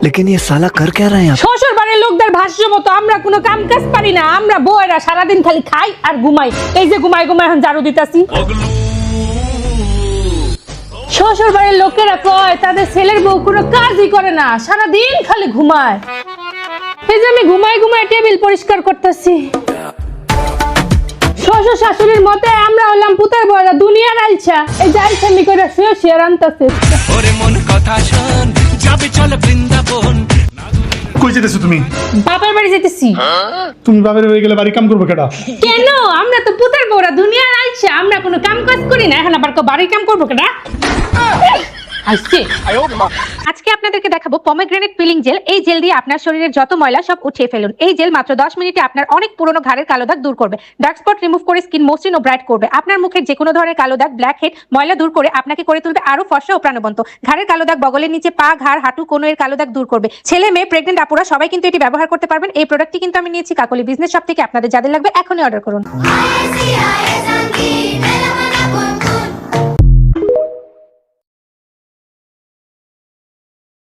लेकिन ये साला कर क्या रहा है यहाँ? শ্বশুর বাড়ির লোকদের ভাষ্য মতো আমরা কোনো কাম কাজ পারি না, আমরা বউয়েরা সারাদিন খালি খাই আর ঘুমাই। এই যে ঘুমাই ঘুমাই এখন ঝাড়ু দিতাছি। শ্বশুর বাড়ির লোকেরা কয় তাদের ছেলের বউ কোনো কাজই করে না, সারাদিন খালি ঘুমায়। এই যে আমি ঘুমাই ঘুমাই টেবিল পরিষ্কার করতেছি। শ্বশুর শাশুড়ির মতে আমরা হলাম পুতের বউরা, দুনিয়ার আলছা। এই যে আলছামি করে শেয়ার আনতেছে। ওরে মন কথা শোন, যাবে চল বৃন্দাবন। কই যেতেছো তুমি? বাপের বাড়ি যেতেছি। তুমি বাপের বাড়ি গেলে বাড়ি কাম করবে কেডা? কেন? আমরা তো পুতের বউরা, দুনিয়ার আলছা, আমরা কোনো কাম কাজ করি না, এখন আবার বাড়ির কাম করবো কেডা? আজকে আপনাদেরকে দেখাবো পমেগ্রেনেট পিলিং জেল। এই জেল দিয়ে আপনার শরীরের যত ময়লা সব উঠিয়ে ফেলুন। এই জেল মাত্র 10 মিনিটে আপনার অনেক পুরনো ঘাড়ের কালো দাগ দূর করবে, ডার্ক স্পট রিমুভ করে স্কিন মসৃণ ও ব্রাইট করবে, আপনার মুখের যে কোনো ধরনের কালো দাগ, ব্ল্যাক হেড, ময়লা দূর করে আপনাকে করে তুলবে আরো ফর্সা ও প্রাণবন্ত। ঘাড়ের কালো দাগ, বগলের নিচে পা, ঘাড়, হাঁটু, কোণের এর কালো দাগ দূর করবে। ছেলে মেয়ে, প্রেগনেন্ট আপুরা সবাই কিন্তু এটি ব্যবহার করতে পারবেন। এই প্রোডাক্টটি কিন্তু আমি নিয়েছি কাকলি বিজনেস শপ থেকে। আপনাদের যাদের লাগবে এখনই অর্ডার করুন।